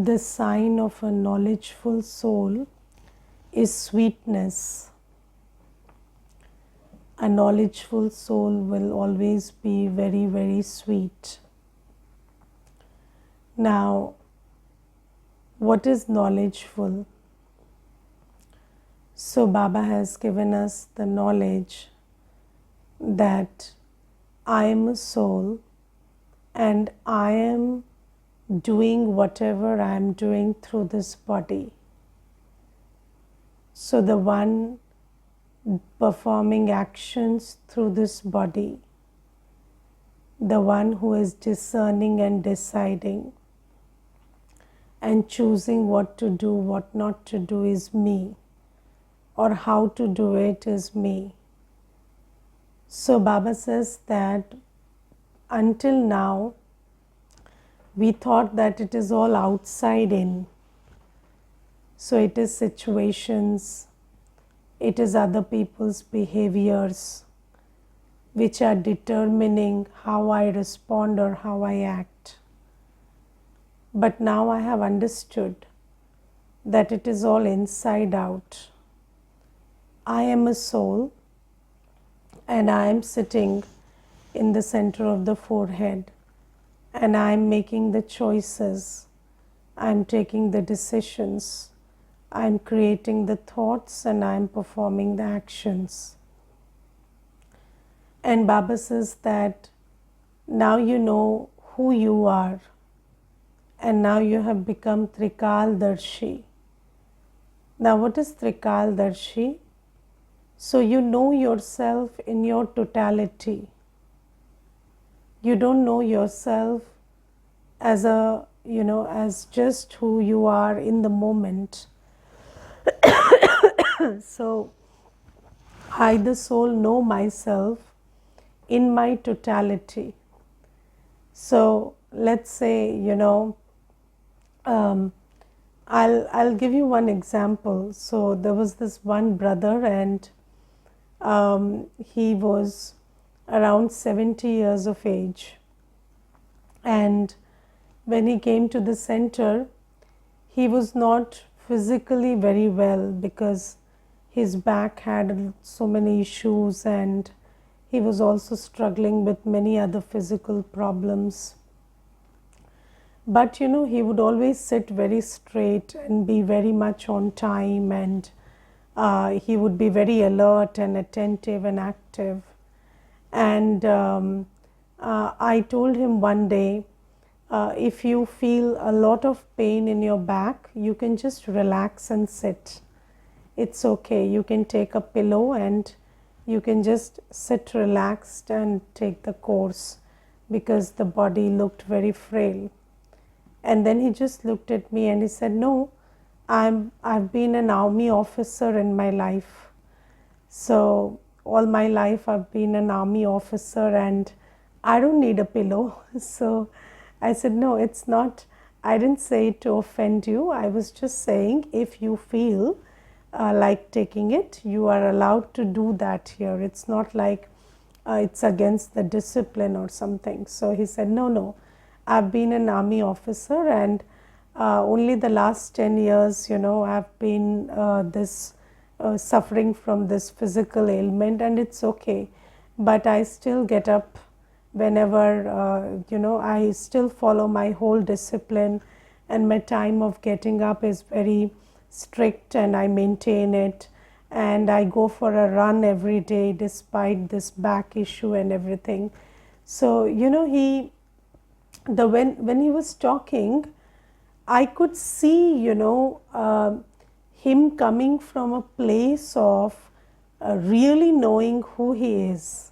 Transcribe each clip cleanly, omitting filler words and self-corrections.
the sign of a knowledgeful soul is sweetness. A knowledgeful soul will always be very, very sweet. Now, what is knowledgeful? So, Baba has given us the knowledge that I am a soul and I am doing whatever I am doing through this body. So, the one performing actions through this body, the one who is discerning and deciding and choosing what to do, what not to do is me, or how to do it is me. So Baba says that until now we thought that it is all outside in. So it is situations, it is other people's behaviors which are determining how I respond or how I act. But now I have understood that it is all inside out. I am a soul and I am sitting in the center of the forehead and I am making the choices, I am taking the decisions, I am creating the thoughts and I am performing the actions. And Baba says that now you know who you are and now you have become Trikaldarshi. Now what is Trikaldarshi? So you know yourself in your totality. You don't know yourself as as just who you are in the moment. So I, the soul, know myself in my totality. So let's say, I'll give you one example. So there was this one brother and he was around 70 years of age, and when he came to the center he was not physically very well because his back had so many issues and he was also struggling with many other physical problems. But he would always sit very straight and be very much on time, and he would be very alert and attentive and active. And I told him one day, if you feel a lot of pain in your back, you can just relax and sit. It's okay. You can take a pillow and you can just sit relaxed and take the course, because the body looked very frail. And then he just looked at me and he said, no, I've been an army officer in my life. So all my life I've been an army officer and I don't need a pillow. So I said, no, it's not. I didn't say it to offend you. I was just saying, if you feel like taking it, you are allowed to do that here. It's not like it's against the discipline or something. So he said, no, I've been an army officer and only the last 10 years, I've been suffering from this physical ailment, and it's okay. But I still get up whenever, I still follow my whole discipline, and my time of getting up is very strict and I maintain it, and I go for a run every day despite this back issue and everything. So when he was talking, I could see him coming from a place of really knowing who he is.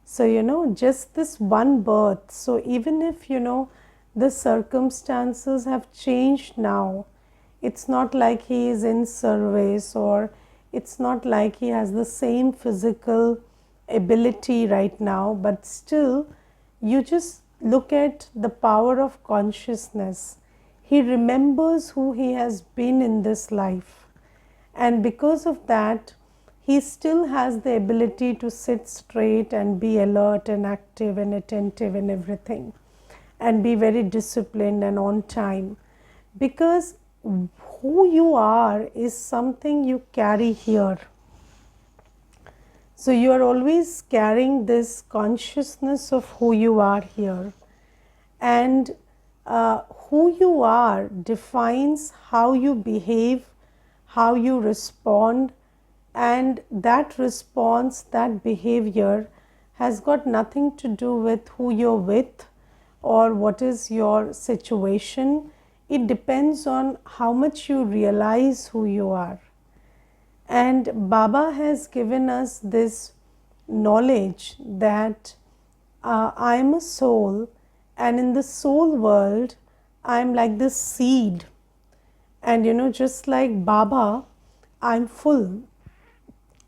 So just this one birth. So even if the circumstances have changed now, it's not like he is in service, or it's not like he has the same physical ability right now, but still you just look at the power of consciousness. He remembers who he has been in this life, and because of that he still has the ability to sit straight and be alert and active and attentive and everything, and be very disciplined and on time. because who you are is something you carry here. So you are always carrying this consciousness of who you are here, and who you are defines how you behave, how you respond, and that response, that behavior has got nothing to do with who you're with or what is your situation. It depends on how much you realize who you are. And Baba has given us this knowledge that I am a soul, and in the soul world, I am like this seed. And just like Baba, I'm full.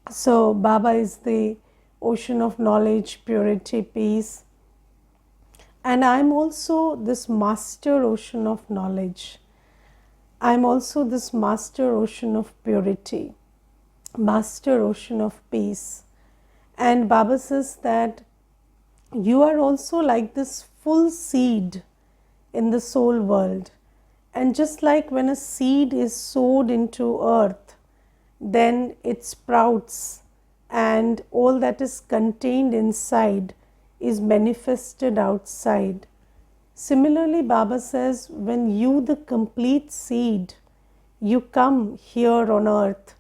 So, Baba is the ocean of knowledge, purity, peace. And I'm also this master ocean of knowledge. I'm also this master ocean of purity, master ocean of peace. And Baba says that you are also like this full seed in the soul world. And just like when a seed is sowed into earth, then it sprouts and all that is contained inside is manifested outside. Similarly, Baba says, when you, the complete seed, you come here on earth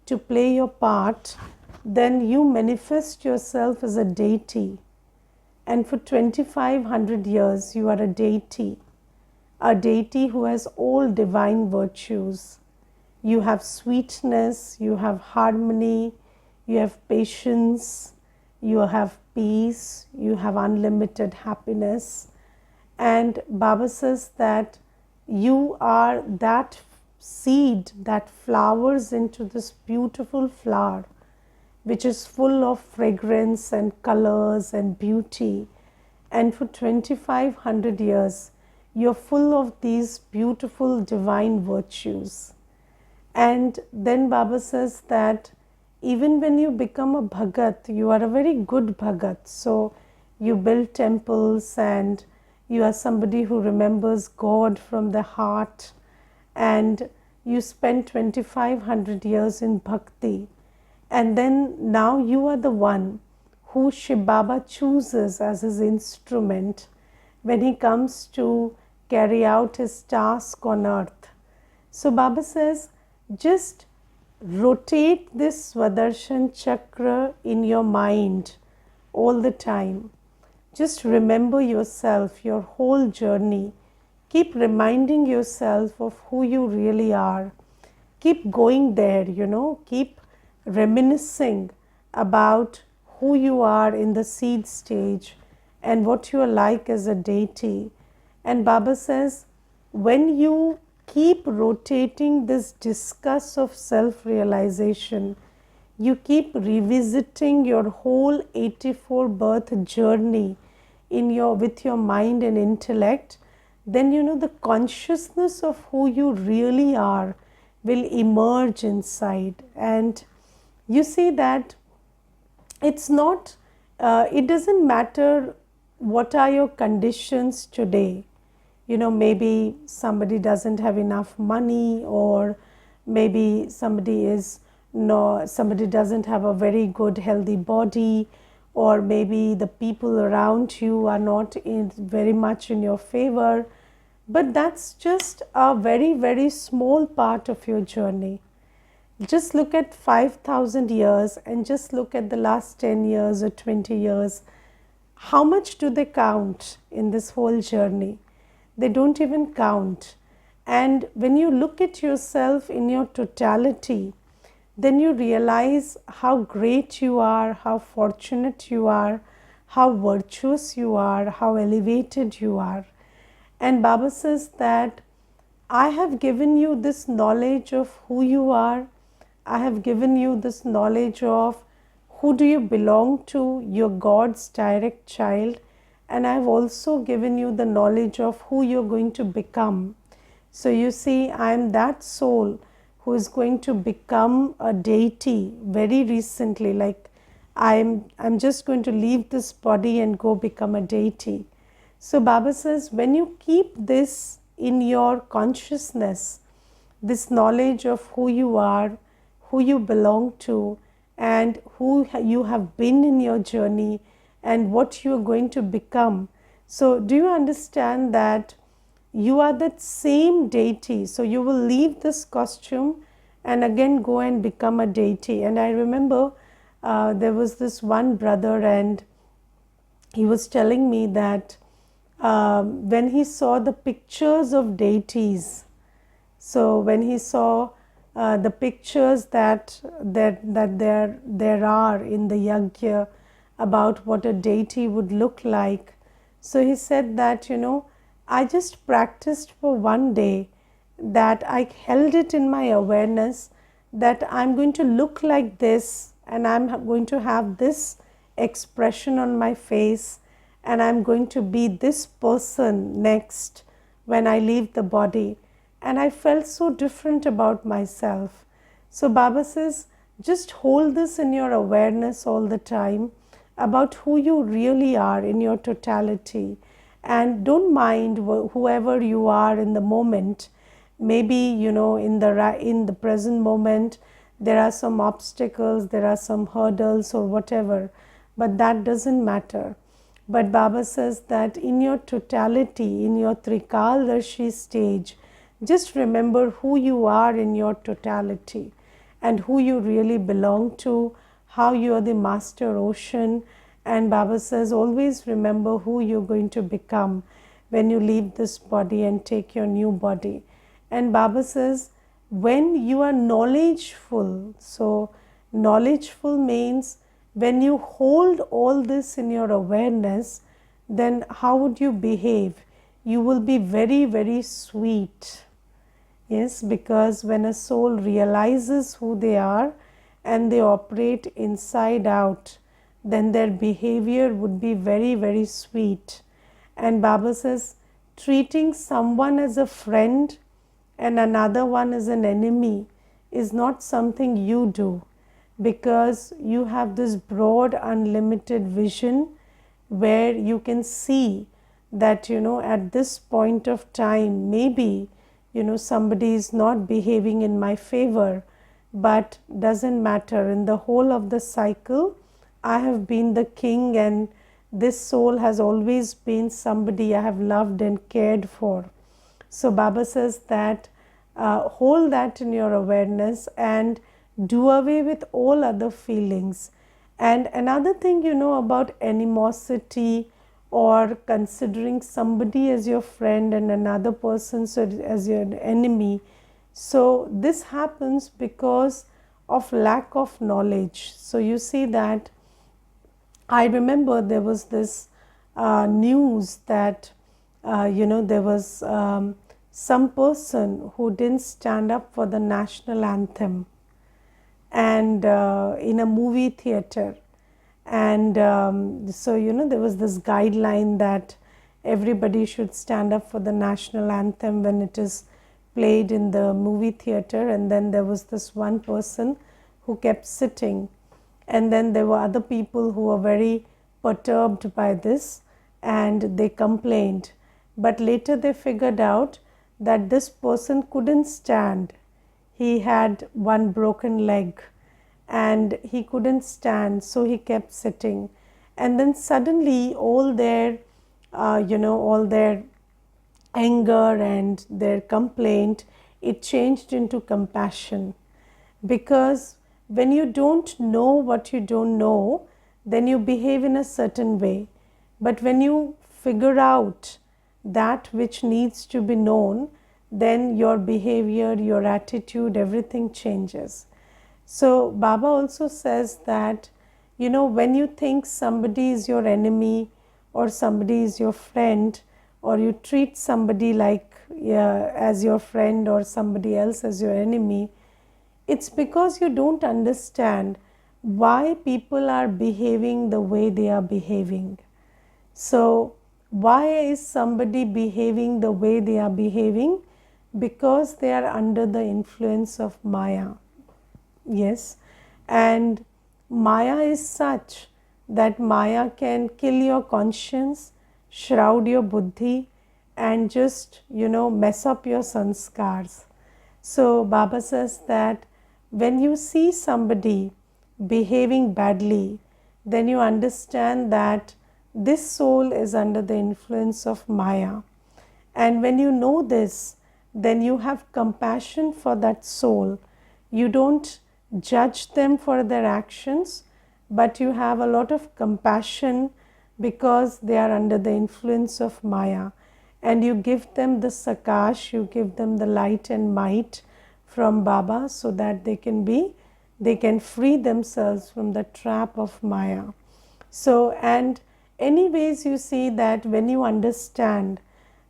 to play your part, then you manifest yourself as a deity. And for 2500 years, you are a deity who has all divine virtues. You have sweetness, you have harmony, you have patience, you have peace, you have unlimited happiness. And Baba says that you are that seed that flowers into this beautiful flower, which is full of fragrance and colors and beauty. And for 2500 years, you're full of these beautiful divine virtues. And then Baba says that even when you become a Bhagat, you are a very good Bhagat. So you build temples and you are somebody who remembers God from the heart, and you spend 2500 years in bhakti. And then now you are the one who Shiv Baba chooses as his instrument when he comes to carry out his task on earth. So Baba says, just rotate this Swadershan Chakra in your mind all the time. Just remember yourself, your whole journey. Keep reminding yourself of who you really are. Keep going there, keep reminiscing about who you are in the seed stage and what you are like as a deity. And Baba says, when you keep rotating this discus of self-realization, you keep revisiting your whole 84 birth journey with your mind and intellect, then the consciousness of who you really are will emerge inside. And you see that it's not, it doesn't matter what are your conditions today. Maybe somebody doesn't have enough money, or maybe somebody doesn't have a very good healthy body, or maybe the people around you are not very much in your favor. But that's just a very, very small part of your journey. Just look at 5,000 years and just look at the last 10 years or 20 years. How much do they count in this whole journey? They don't even count. And when you look at yourself in your totality, then you realize how great you are, how fortunate you are, how virtuous you are, how elevated you are. And Baba says that I have given you this knowledge of who you are. I have given you this knowledge of who do you belong to, you're God's direct child. And I have also given you the knowledge of who you're going to become. So you see, I am that soul who is going to become a deity very recently. Like I'm just going to leave this body and go become a deity. So Baba says, when you keep this in your consciousness, this knowledge of who you are, who you belong to, and who you have been in your journey, and what you are going to become. So, do you understand that you are that same deity? So, you will leave this costume and again go and become a deity. And I remember there was this one brother, and he was telling me that when he saw the pictures of deities, so when he saw the pictures that there are in the yajna about what a deity would look like, so he said that, I just practiced for one day, that I held it in my awareness that I'm going to look like this, and I'm going to have this expression on my face, and I'm going to be this person next when I leave the body. And I felt so different about myself. So Baba says, just hold this in your awareness all the time about who you really are in your totality, and don't mind whoever you are in the moment. Maybe in the present moment there are some obstacles, there are some hurdles or whatever, but that doesn't matter. But Baba says that in your totality, in your Trikaldarshi stage, just remember who you are in your totality and who you really belong to, how you are the master ocean. And Baba says, always remember who you're going to become when you leave this body and take your new body. And Baba says, when you are knowledgeful, so knowledgeful means when you hold all this in your awareness, then how would you behave? You will be very, very sweet. Yes, because when a soul realizes who they are and they operate inside out, then their behavior would be very, very sweet. And Baba says, treating someone as a friend and another one as an enemy is not something you do, because you have this broad, unlimited vision where you can see that, at this point of time, maybe, somebody is not behaving in my favor, but doesn't matter. In the whole of the cycle, I have been the king, and this soul has always been somebody I have loved and cared for. So Baba says that hold that in your awareness and do away with all other feelings. And another thing, about animosity or considering somebody as your friend and another person as your enemy, so this happens because of lack of knowledge. So you see that I remember there was this news that there was some person who didn't stand up for the national anthem, and in a movie theater. And so there was this guideline that everybody should stand up for the national anthem when it is played in the movie theater. And then there was this one person who kept sitting, and then there were other people who were very perturbed by this, and they complained. But later they figured out that this person couldn't stand. He had one broken leg and he couldn't stand, so he kept sitting. And then suddenly all their all their anger and their complaint, it changed into compassion. Because when you don't know what you don't know, then you behave in a certain way. But when you figure out that which needs to be known, then your behavior, your attitude, everything changes. So Baba also says that, when you think somebody is your enemy or somebody is your friend, or you treat somebody like as your friend or somebody else as your enemy, it's because you don't understand why people are behaving the way they are behaving. So why is somebody behaving the way they are behaving? Because they are under the influence of Maya. Yes, and Maya is such that Maya can kill your conscience, shroud your buddhi, and just, mess up your sanskars. So Baba says that when you see somebody behaving badly, then you understand that this soul is under the influence of Maya. And when you know this, then you have compassion for that soul. You don't judge them for their actions, but you have a lot of compassion because they are under the influence of Maya. And you give them the sakash, you give them the light and might from Baba so that they can free themselves from the trap of Maya. So, and anyways, you see that when you understand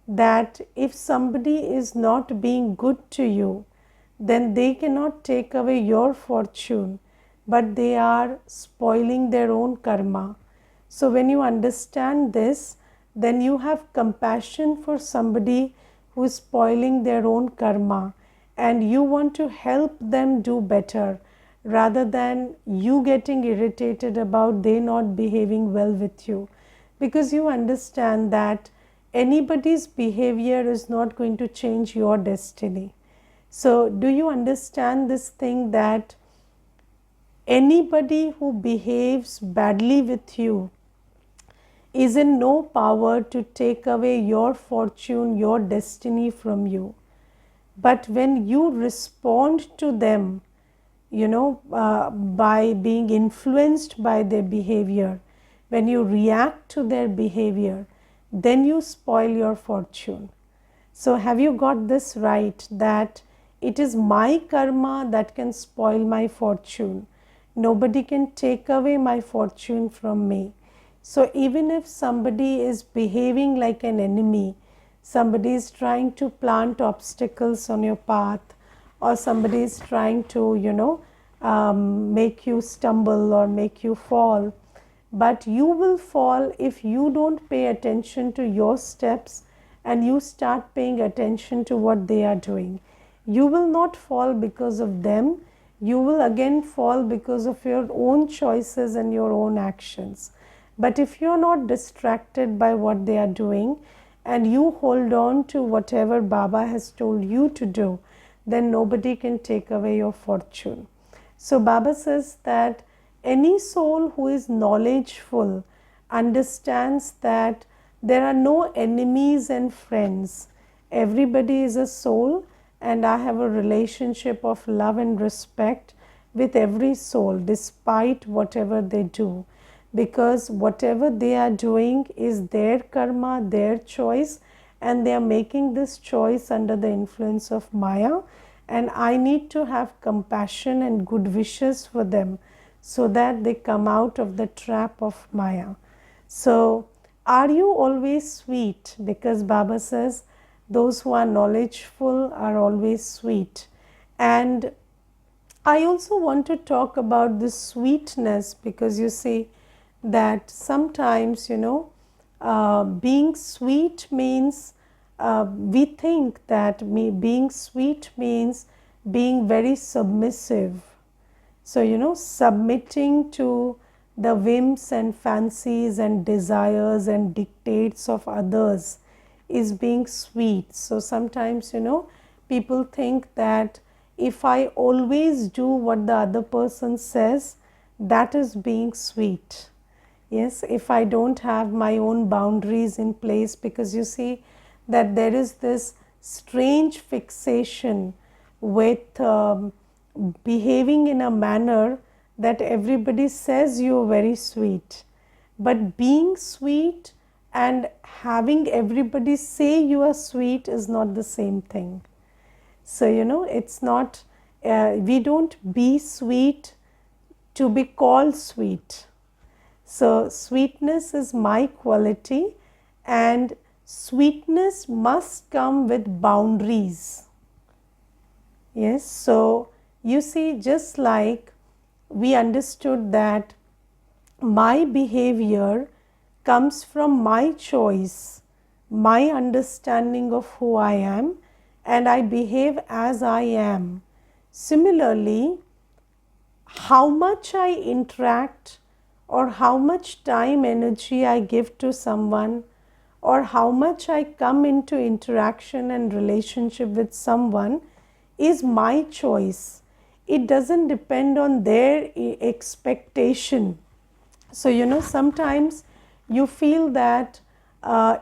that if somebody is not being good to you, then they cannot take away your fortune, but they are spoiling their own karma. So when you understand this, then you have compassion for somebody who is spoiling their own karma, and you want to help them do better rather than you getting irritated about they not behaving well with you, because you understand that anybody's behavior is not going to change your destiny. So do you understand this thing, that anybody who behaves badly with you is in no power to take away your fortune, your destiny from you. But when you respond to them, by being influenced by their behavior, when you react to their behavior, then you spoil your fortune. So have you got this right, that it is my karma that can spoil my fortune? Nobody can take away my fortune from me. So even if somebody is behaving like an enemy, somebody is trying to plant obstacles on your path, or somebody is trying to, make you stumble or make you fall, but you will fall if you don't pay attention to your steps and you start paying attention to what they are doing. You will not fall because of them. You will again fall because of your own choices and your own actions. But if you are not distracted by what they are doing and you hold on to whatever Baba has told you to do, then nobody can take away your fortune. So Baba says that any soul who is knowledgeful understands that there are no enemies and friends. Everybody is a soul, and I have a relationship of love and respect with every soul despite whatever they do, because whatever they are doing is their karma, their choice, and they are making this choice under the influence of Maya, and I need to have compassion and good wishes for them so that they come out of the trap of Maya. So are you always sweet? Because Baba says those who are knowledgeful are always sweet. And I also want to talk about this sweetness, because you see that sometimes, being sweet means, we think that being sweet means being very submissive. So, submitting to the whims and fancies and desires and dictates of others is being sweet. So sometimes, people think that if I always do what the other person says, that is being sweet. Yes, if I don't have my own boundaries in place, because you see that there is this strange fixation with behaving in a manner that everybody says you are very sweet, but being sweet and having everybody say you are sweet is not the same thing. So, it's not, we don't be sweet to be called sweet. So sweetness is my quality, and sweetness must come with boundaries. Yes, so you see, just like we understood that my behavior comes from my choice, my understanding of who I am, and I behave as I am. Similarly, how much I interact or how much time, energy I give to someone, or how much I come into interaction and relationship with someone is my choice. It doesn't depend on their expectation. So, sometimes you feel that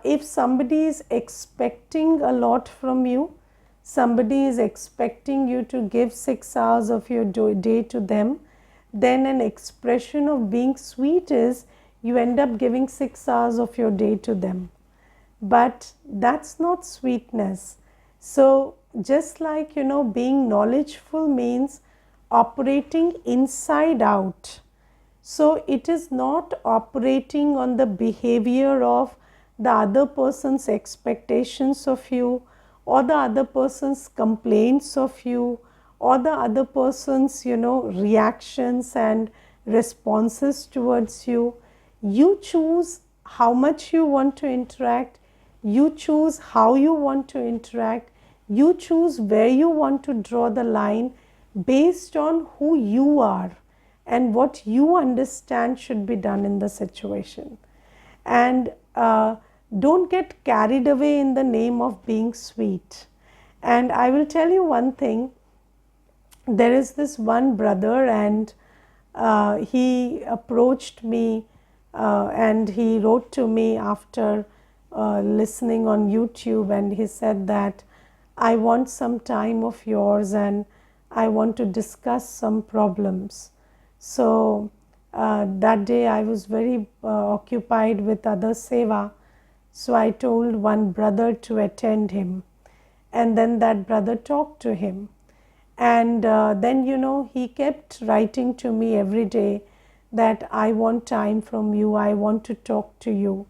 if somebody is expecting a lot from you, somebody is expecting you to give 6 hours of your day to them, then an expression of being sweet is you end up giving 6 hours of your day to them. But that's not sweetness. So, just like being knowledgeful means operating inside out. So, it is not operating on the behavior of the other person's expectations of you, or the other person's complaints of you, or the other person's reactions and responses towards you. You choose how much you want to interact, you choose how you want to interact, you choose where you want to draw the line based on who you are and what you understand should be done in the situation. And don't get carried away in the name of being sweet. And I will tell you one thing. There is this one brother, and he approached me and he wrote to me after listening on YouTube, and he said that I want some time of yours and I want to discuss some problems. So that day I was very occupied with other seva. So I told one brother to attend him, and then that brother talked to him. And then he kept writing to me every day that I want time from you, I want to talk to you.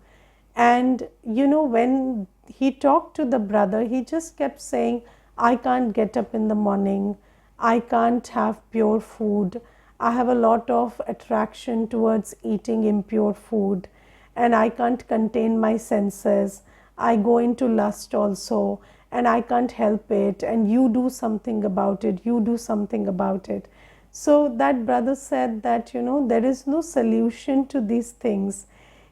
And when he talked to the brother, he just kept saying, I can't get up in the morning, I can't have pure food, I have a lot of attraction towards eating impure food, and I can't contain my senses, I go into lust also, and I can't help it, and you do something about it, you do something about it. So that brother said that there is no solution to these things.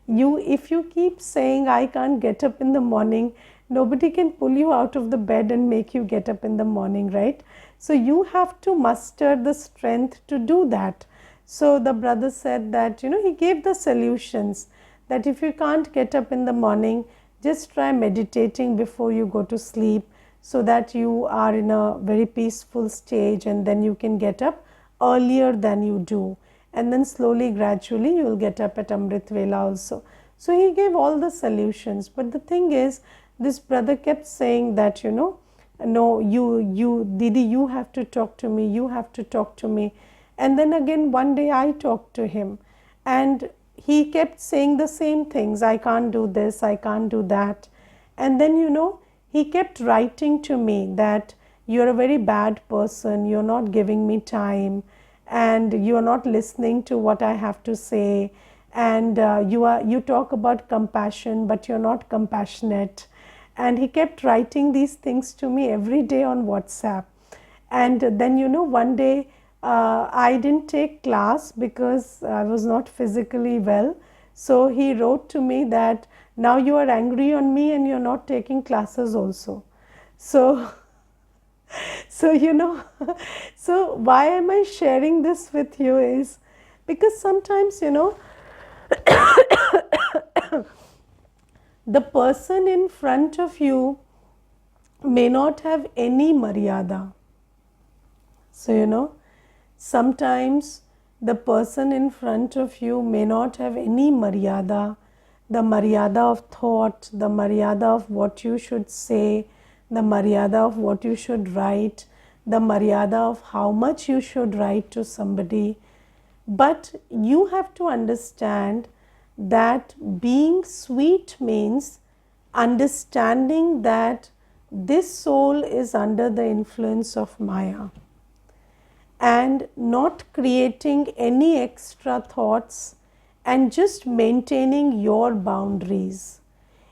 If you keep saying I can't get up in the morning, nobody can pull you out of the bed and make you get up in the morning, right? So you have to muster the strength to do that. So the brother said that he gave the solutions, that if you can't get up in the morning, just try meditating before you go to sleep, so that you are in a very peaceful stage, and then you can get up earlier than you do, and then slowly, gradually you will get up at Amrit Vela also. So he gave all the solutions. But the thing is, this brother kept saying that no, you Didi, you have to talk to me, you have to talk to me. And then again one day I talked to him, and he kept saying the same things, I can't do this, I can't do that. And then he kept writing to me that you're a very bad person, you're not giving me time, and you're not listening to what I have to say, and you talk about compassion but you're not compassionate. And he kept writing these things to me every day on WhatsApp. And then one day I didn't take class because I was not physically well. So he wrote to me that now you are angry on me and you're not taking classes also. So so so why am I sharing this with you is because sometimes the person in front of you may not have any maryada. So sometimes the person in front of you may not have any maryada, the maryada of thought, the maryada of what you should say, the maryada of what you should write, the maryada of how much you should write to somebody. But you have to understand that being sweet means understanding that this soul is under the influence of Maya, and not creating any extra thoughts and just maintaining your boundaries.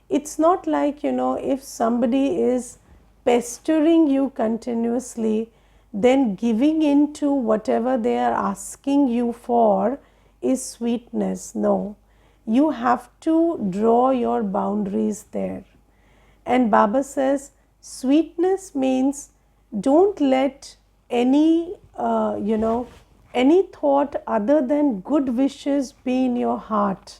It's not like, if somebody is pestering you continuously, then giving in to whatever they are asking you for is sweetness. No. you have to draw your boundaries there. And Baba says, sweetness means don't let any, any thought other than good wishes be in your heart.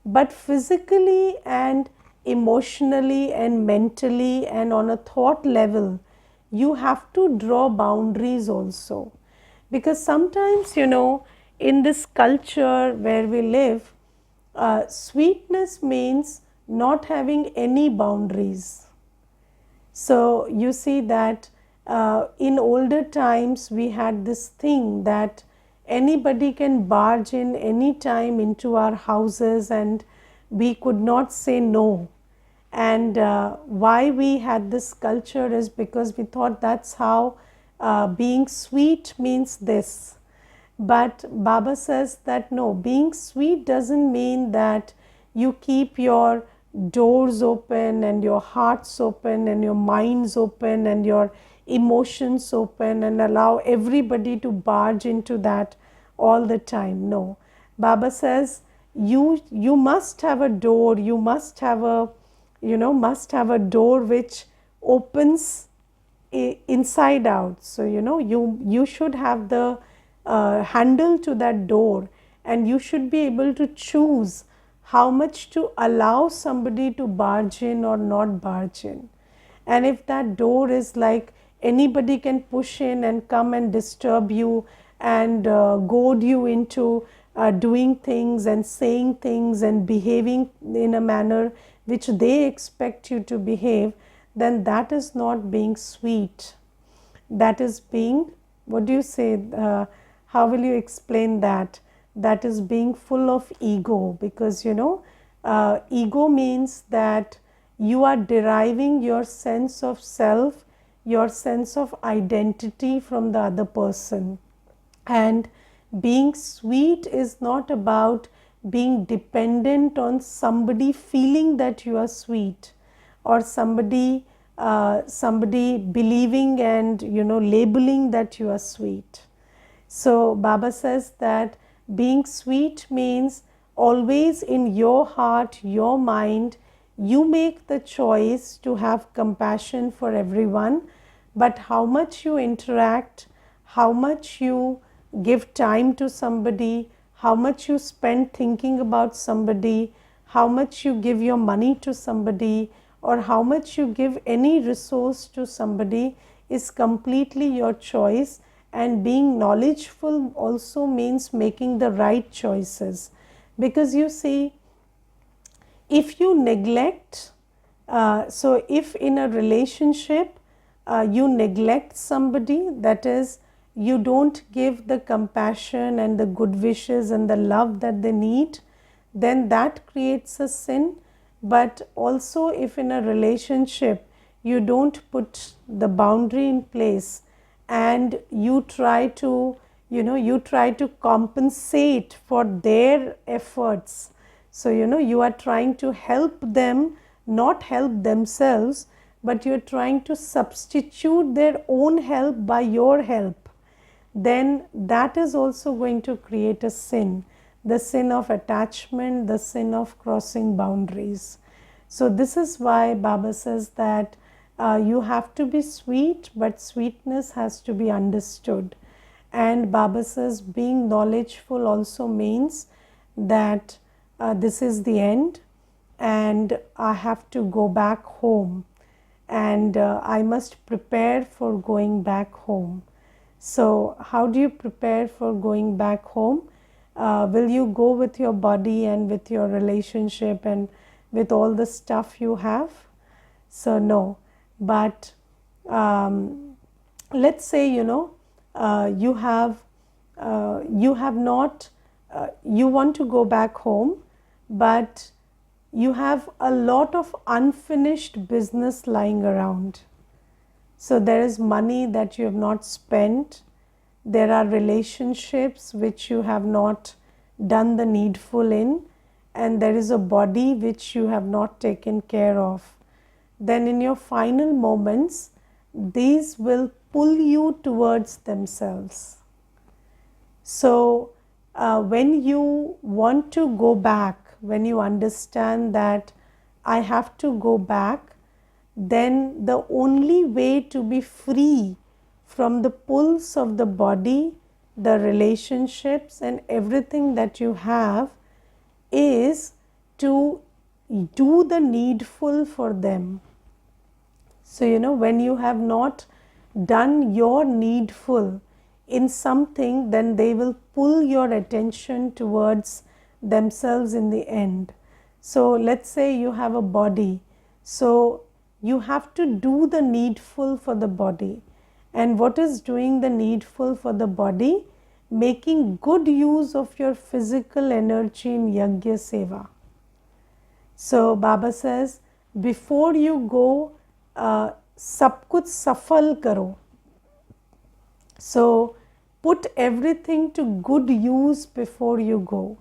But physically and emotionally and mentally and on a thought level, you have to draw boundaries also. Because sometimes, in this culture where we live, sweetness means not having any boundaries. So you see that in older times we had this thing that anybody can barge in any time into our houses and we could not say no. And why we had this culture is because we thought that's how being sweet means this. But Baba says that no, being sweet doesn't mean that you keep your doors open and your hearts open and your minds open and your emotions open and allow everybody to barge into that all the time. No. Baba says you must have a door, you must have a door which opens inside out. So you should have the handle to that door, and you should be able to choose how much to allow somebody to barge in or not barge in. And if that door is like anybody can push in and come and disturb you and goad you into doing things and saying things and behaving in a manner which they expect you to behave, then that is not being sweet. That is being, what do you say, how will you explain that? That is being full of ego, because ego means that you are deriving your sense of self, your sense of identity from the other person. And being sweet is not about being dependent on somebody feeling that you are sweet, or somebody believing and labeling that you are sweet. So Baba says that being sweet means always in your heart, your mind, you make the choice to have compassion for everyone, but how much you interact, how much you give time to somebody, how much you spend thinking about somebody, how much you give your money to somebody, or how much you give any resource to somebody is completely your choice. And being knowledgeful also means making the right choices. Because you see, if you neglect, so if in a relationship you neglect somebody, that is, you don't give the compassion and the good wishes and the love that they need, then that creates a sin. But also, if in a relationship you don't put the boundary in place and you try to compensate for their efforts, so you are trying to help them, not help themselves, but you're trying to substitute their own help by your help, then that is also going to create a sin, the sin of attachment, the sin of crossing boundaries. So this is why Baba says that you have to be sweet, but sweetness has to be understood. And Baba says being knowledgeful also means that this is the end and I have to go back home, and I must prepare for going back home. So how do you prepare for going back home? Will you go with your body and with your relationship and with all the stuff you have? So no. But let's say you have not, you want to go back home, but you have a lot of unfinished business lying around. So there is money that you have not spent, there are relationships which you have not done the needful in, and there is a body which you have not taken care of. Then in your final moments, these will pull you towards themselves. So when you want to go back, when you understand that I have to go back, then the only way to be free from the pulls of the body, the relationships, and everything that you have is to do the needful for them. So, when you have not done your needful in something, then they will pull your attention towards themselves in the end. So, let's say you have a body. So, you have to do the needful for the body. And what is doing the needful for the body? Making good use of your physical energy in Yajna Seva. So Baba says, before you go, sab kuch safal karo. So put everything to good use before you go,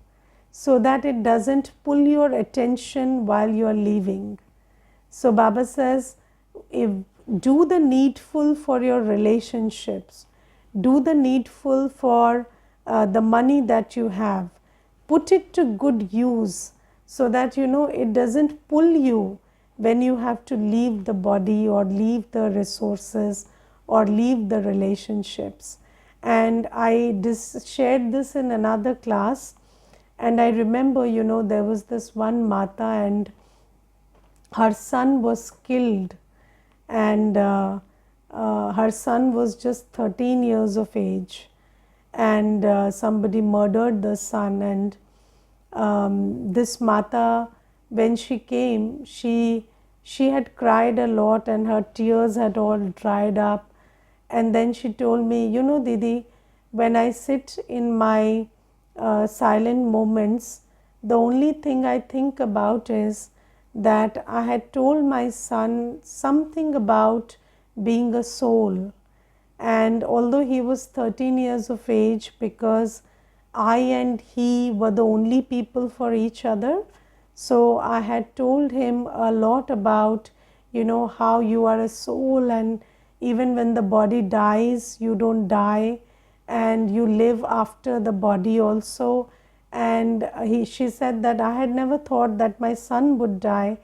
so that it doesn't pull your attention while you are leaving. So Baba says, do the needful for your relationships, do the needful for the money that you have, put it to good use, so that it doesn't pull you when you have to leave the body or leave the resources or leave the relationships. And I shared this in another class, and I remember there was this one Mata, and her son was killed, and her son was just 13 years of age, and somebody murdered the son. And this Mata, when she came, she had cried a lot, and her tears had all dried up. And then she told me, Didi, when I sit in my silent moments, the only thing I think about is that I had told my son something about being a soul. And although he was 13 years of age, because I and he were the only people for each other, so I had told him a lot about, how you are a soul, and even when the body dies, you don't die, and you live after the body also. And she said that I had never thought that my son would die,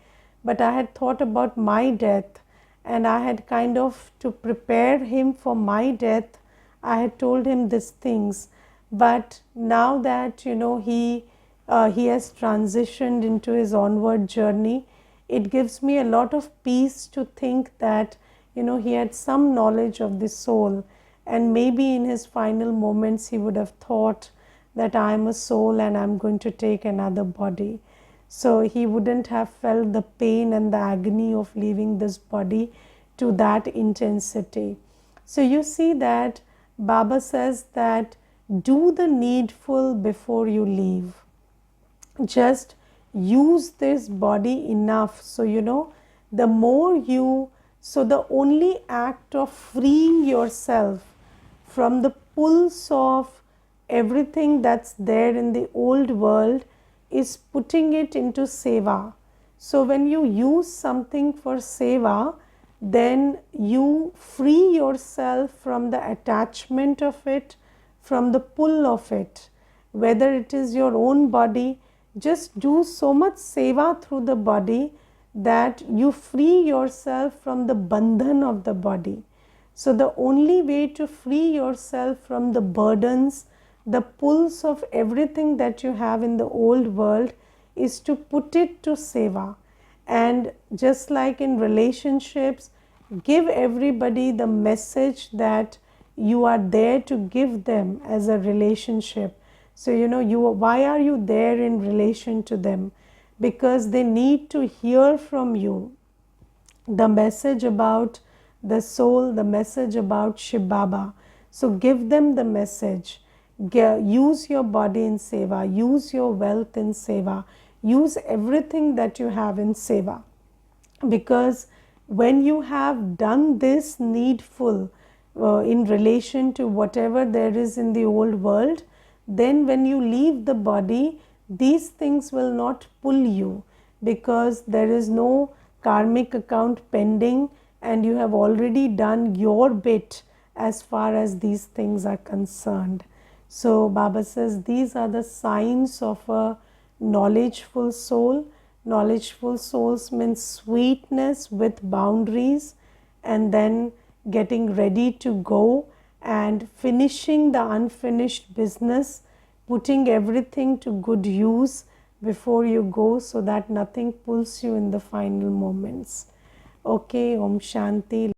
but I had thought about my death, and I had kind of, to prepare him for my death, I had told him these things. But now that he has transitioned into his onward journey, it gives me a lot of peace to think that he had some knowledge of the soul, and maybe in his final moments he would have thought that I am a soul and I am going to take another body. So he wouldn't have felt the pain and the agony of leaving this body to that intensity. So you see that Baba says that do the needful before you leave. Just use this body enough. So the more you, so the only act of freeing yourself from the pulls of everything that's there in the old world is putting it into seva. So when you use something for seva, then you free yourself from the attachment of it, from the pull of it. Whether it is your own body, just do so much seva through the body that you free yourself from the bandhan of the body. So the only way to free yourself from the burdens, the pulls of everything that you have in the old world, is to put it to seva. And just like in relationships, give everybody the message that you are there to give them as a relationship. So why are you there in relation to them? Because they need to hear from you the message about the soul, the message about Shiv Baba. So give them the message. Use your body in seva, use your wealth in seva, use everything that you have in seva. Because when you have done this needful in relation to whatever there is in the old world, then when you leave the body, these things will not pull you, because there is no karmic account pending, and you have already done your bit as far as these things are concerned. So Baba says these are the signs of a knowledgeful soul. Knowledgeful souls means sweetness with boundaries, and then getting ready to go and finishing the unfinished business, putting everything to good use before you go so that nothing pulls you in the final moments. Okay, Om Shanti.